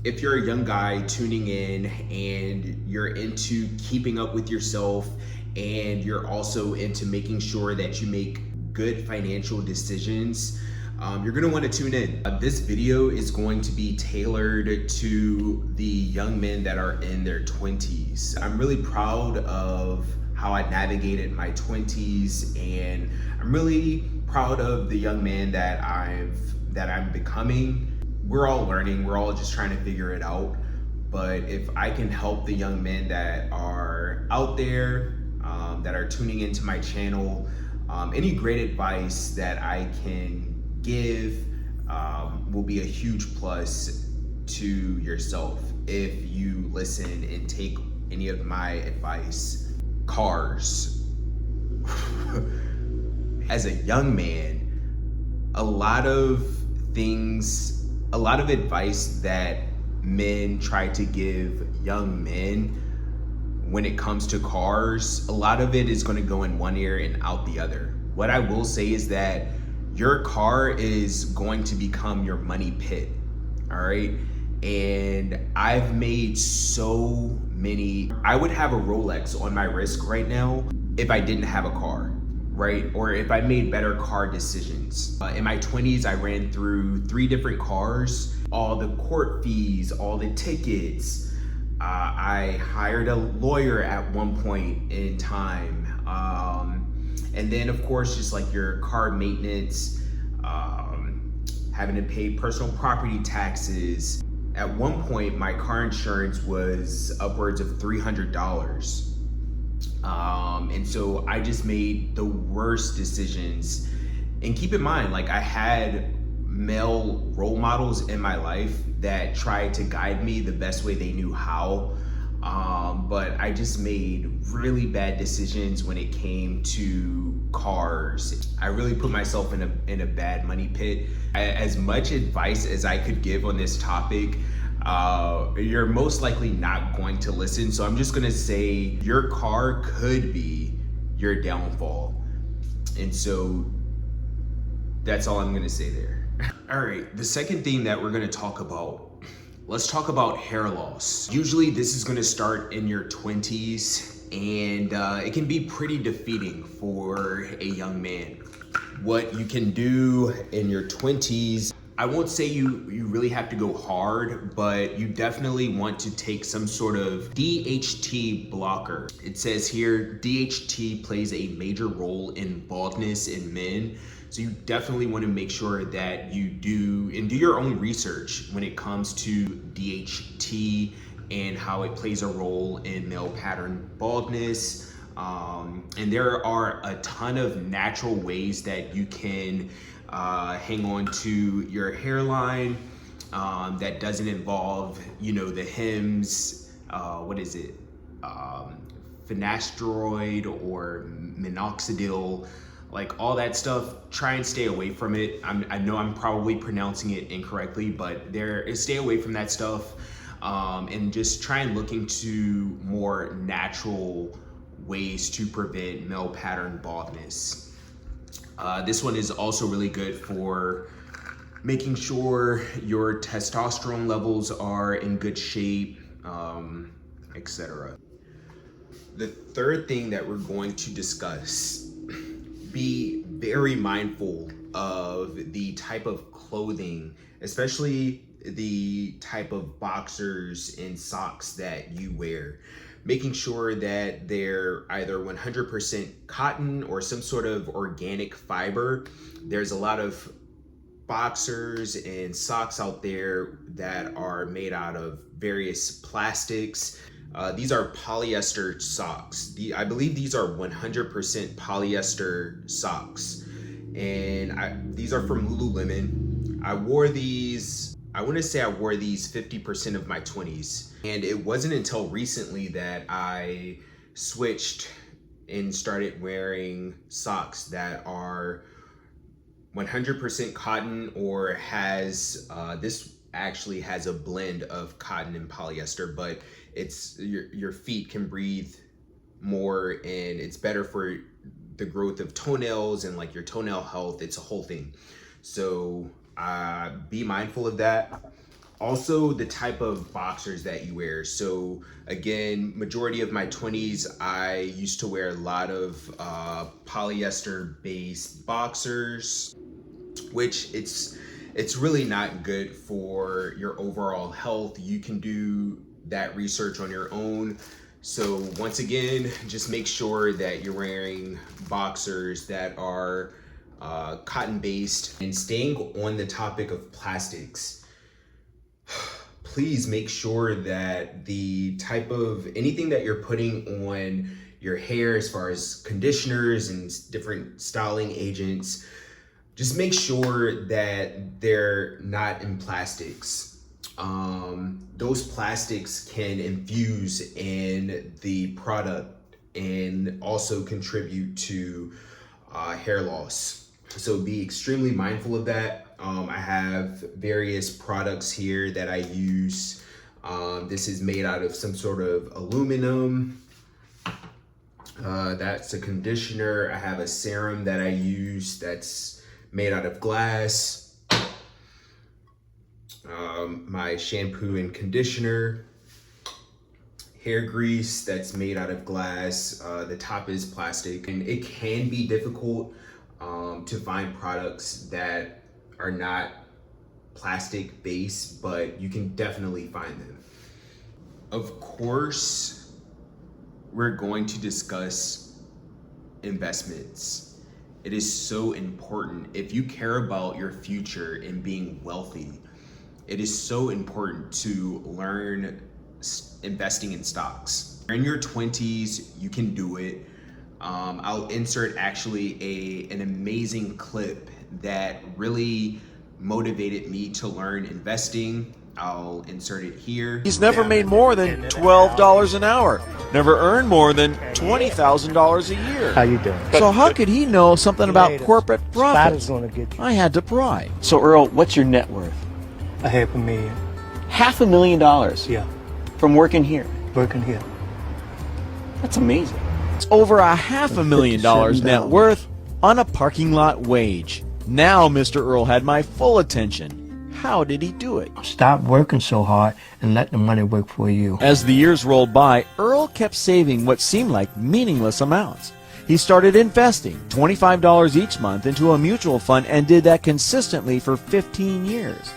If you're a young guy tuning in and you're into keeping up with yourself and you're also into making sure that you make good financial decisions, you're going to want to tune in. This video is going to be tailored to the young men that are in their 20s. I'm really proud of how I navigated my 20s, and I'm really proud of the young man that I'm becoming. We're all learning, we're all just trying to figure it out. But if I can help the young men that are out there, that are tuning into my channel, any great advice that I can give will be a huge plus to yourself if you listen and take any of my advice. Cars. As a young man, a lot of advice that men try to give young men when it comes to cars, a lot of it is going to go in one ear and out the other. What I will say is that your car is going to become your money pit, all right? And I've made so many. I would have a Rolex on my wrist right now if I didn't have a car, right? Or if I made better car decisions. In my 20s, I ran through 3 different cars, all the court fees, all the tickets. I hired a lawyer at one point in time. And then of course, just like your car maintenance, having to pay personal property taxes. At one point, my car insurance was upwards of $300. And so I just made the worst decisions. And keep in mind, like, I had male role models in my life that tried to guide me the best way they knew how. But I just made really bad decisions when it came to cars. I really put myself in a bad money pit. As much advice as I could give on this topic, you're most likely not going to listen. So I'm just gonna say your car could be your downfall. And so that's all I'm gonna say there. All right, the second thing that we're gonna talk about, let's talk about hair loss. Usually this is gonna start in your 20s, and it can be pretty defeating for a young man. What you can do in your 20s, I won't say you really have to go hard, but you definitely want to take some sort of DHT blocker. It says here, DHT plays a major role in baldness in men. So you definitely want to make sure that you do your own research when it comes to DHT and how it plays a role in male pattern baldness. And there are a ton of natural ways that you can hang on to your hairline that doesn't involve, the hems, finasteride or minoxidil, like all that stuff. Try and stay away from it. I know I'm probably pronouncing it incorrectly, but stay away from that stuff, and just try and look into more natural ways to prevent male pattern baldness. This one is also really good for making sure your testosterone levels are in good shape, etc. The third thing that we're going to discuss, be very mindful of the type of clothing, especially the type of boxers and socks that you wear. Making sure that they're either 100% cotton or some sort of organic fiber. There's a lot of boxers and socks out there that are made out of various plastics. These are polyester socks. I believe these are 100% polyester socks. And these are from Lululemon. I want to say I wore these 50% of my 20s. And it wasn't until recently that I switched and started wearing socks that are 100% cotton or this actually has a blend of cotton and polyester, but it's your feet can breathe more and it's better for the growth of toenails and like your toenail health. It's a whole thing. So be mindful of that. Also, the type of boxers that you wear. So again, majority of my 20s, I used to wear a lot of polyester based boxers, which it's really not good for your overall health. You can do that research on your own. So once again, just make sure that you're wearing boxers that are cotton based. And staying on the topic of plastics, please make sure that the type of anything that you're putting on your hair as far as conditioners and different styling agents, just make sure that they're not in plastics. Those plastics can infuse in the product and also contribute to hair loss. So be extremely mindful of that. I have various products here that I use. This is made out of some sort of aluminum. That's a conditioner. I have a serum that I use that's made out of glass. My shampoo and conditioner. Hair grease that's made out of glass. The top is plastic, and it can be difficult to find products that are not plastic based, but you can definitely find them. Of course, we're going to discuss investments. It is so important. If you care about your future and being wealthy, it is so important to learn investing in stocks. In your 20s, you can do it. I'll insert actually an amazing clip that really motivated me to learn investing. I'll insert it here. He's never made more than $12 an hour, never earned more than $20,000 a year. How you doing? So how could he know something about corporate profits? Gonna get you. I had to pry. So Earl, what's your net worth? $500,000. $500,000 Yeah, from working here. working here. That's amazing. It's over $500,000 net worth on a parking lot wage. Now Mr. Earl had my full attention. How did he do it? Stop working so hard and let the money work for you. As the years rolled by, Earl kept saving what seemed like meaningless amounts. He started investing $25 each month into a mutual fund and did that consistently for 15 years.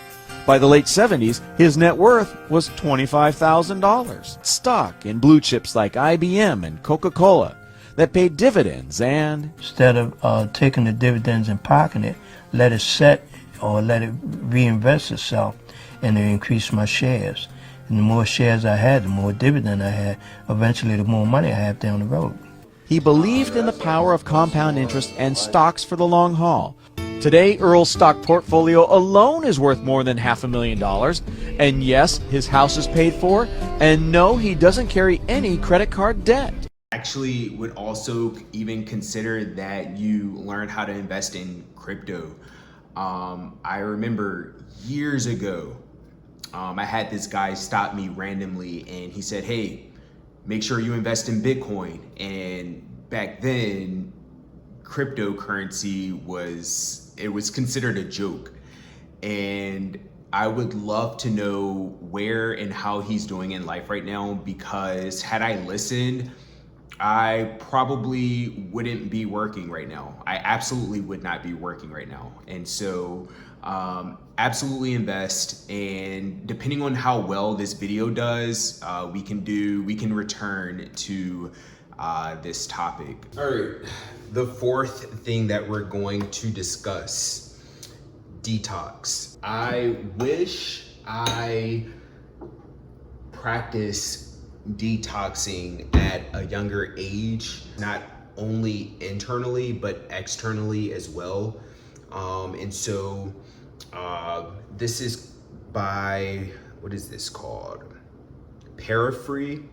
By the late 70s, his net worth was $25,000. Stock in blue chips like IBM and Coca-Cola that paid dividends and... Instead of taking the dividends and parking it, let it set or let it reinvest itself, and it increased my shares. And the more shares I had, the more dividend I had. Eventually, the more money I have down the road. He believed in the power of compound interest and stocks for the long haul. Today, Earl's stock portfolio alone is worth more than $500,000. And yes, his house is paid for. And no, he doesn't carry any credit card debt. Actually would also even consider that you learn how to invest in crypto. I remember years ago, I had this guy stop me randomly and he said, hey, make sure you invest in Bitcoin. And back then, cryptocurrency was considered a joke. And I would love to know where and how he's doing in life right now, because had I listened, I probably wouldn't be working right now. I absolutely would not be working right now. And so absolutely invest, and depending on how well this video does, we can return to this topic. All right, the fourth thing that we're going to discuss, detox. I wish I practiced detoxing at a younger age, not only internally but externally as well. And so this is by, what is this called? Parafree.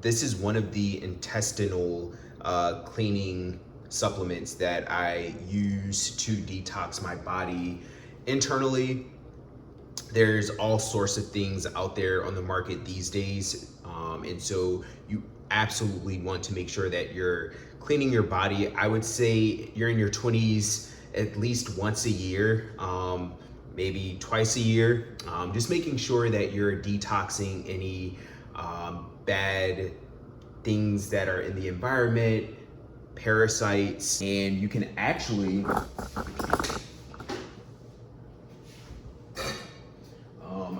This is one of the intestinal cleaning supplements that I use to detox my body internally. There's all sorts of things out there on the market these days. And so you absolutely want to make sure that you're cleaning your body. I would say you're in your 20s at least once a year. maybe twice a year. Just making sure that you're detoxing any bad things that are in the environment, parasites, and you can actually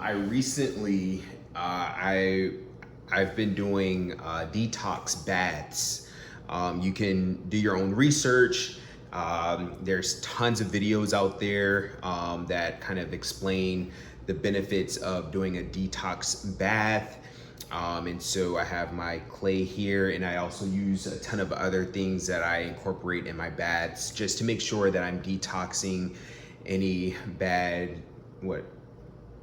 I recently I've been doing detox baths. You can do your own research. There's tons of videos out there that kind of explain the benefits of doing a detox bath. And so I have my clay here, and I also use a ton of other things that I incorporate in my baths just to make sure that I'm detoxing any bad,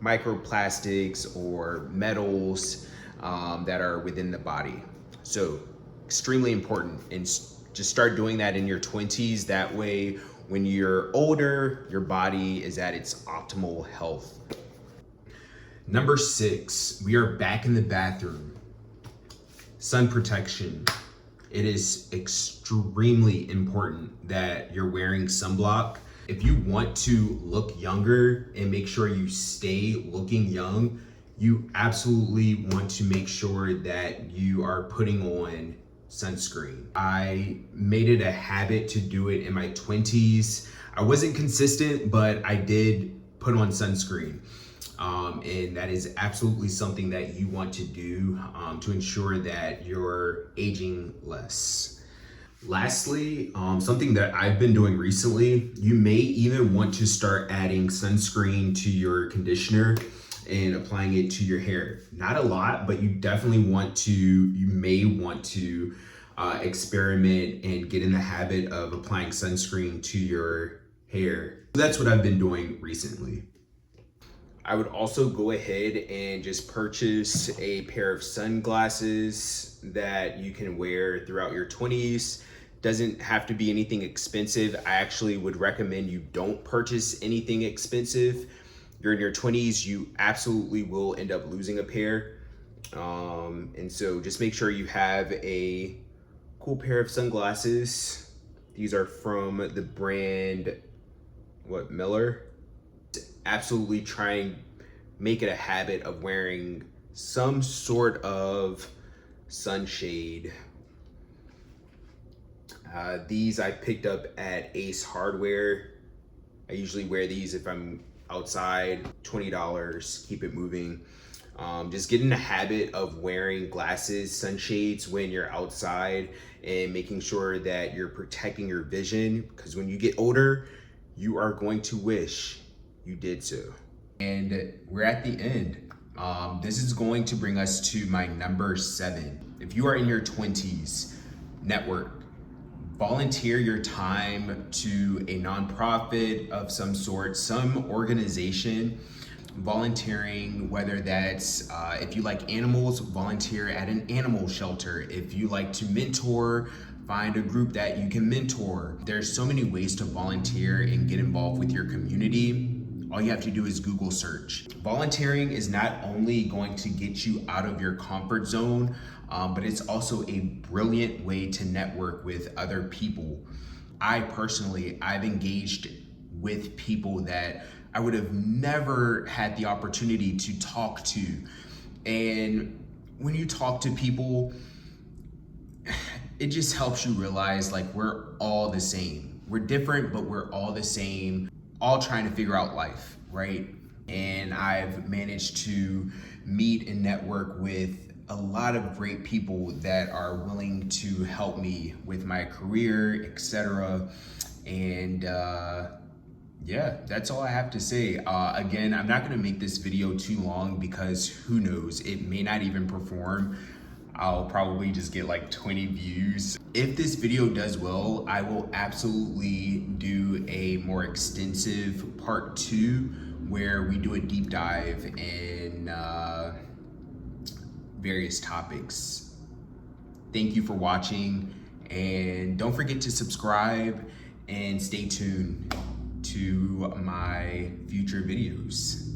microplastics or metals that are within the body. So extremely important, and just start doing that in your 20s. That way, when you're older, your body is at its optimal health. Number 6, we are back in the bathroom. Sun protection. It is extremely important that you're wearing sunblock. If you want to look younger and make sure you stay looking young, you absolutely want to make sure that you are putting on sunscreen. I made it a habit to do it in my 20s. I wasn't consistent, but I did put on sunscreen. And that is absolutely something that you want to do to ensure that you're aging less. Lastly, something that I've been doing recently, you may even want to start adding sunscreen to your conditioner and applying it to your hair. Not a lot, but you may want to experiment and get in the habit of applying sunscreen to your hair. So that's what I've been doing recently. I would also go ahead and just purchase a pair of sunglasses that you can wear throughout your 20s. Doesn't have to be anything expensive. I actually would recommend you don't purchase anything expensive. You're in your 20s, you absolutely will end up losing a pair. And so just make sure you have a cool pair of sunglasses. These are from the brand, Miller. Absolutely try and make it a habit of wearing some sort of sunshade. These I picked up at Ace Hardware. I usually wear these if I'm outside. $20, keep it moving. Just get in the habit of wearing glasses, sunshades when you're outside, and making sure that you're protecting your vision, because when you get older, you are going to wish you did so. And we're at the end. This is going to bring us to my number 7. If you are in your 20s, network. Volunteer your time to a nonprofit of some sort, some organization. Volunteering, whether that's if you like animals, volunteer at an animal shelter. If you like to mentor, find a group that you can mentor. There's so many ways to volunteer and get involved with your community. All you have to do is Google search. Volunteering is not only going to get you out of your comfort zone, but it's also a brilliant way to network with other people. I've engaged with people that I would have never had the opportunity to talk to. And when you talk to people, it just helps you realize, like, we're all the same. We're different, but we're all the same, all trying to figure out life, right? And I've managed to meet and network with a lot of great people that are willing to help me with my career, etc. And yeah, that's all I have to say. Again, I'm not gonna make this video too long because who knows, it may not even perform. I'll probably just get like 20 views. If this video does well, I will absolutely do a more extensive part 2 where we do a deep dive in various topics. Thank you for watching, and don't forget to subscribe and stay tuned to my future videos.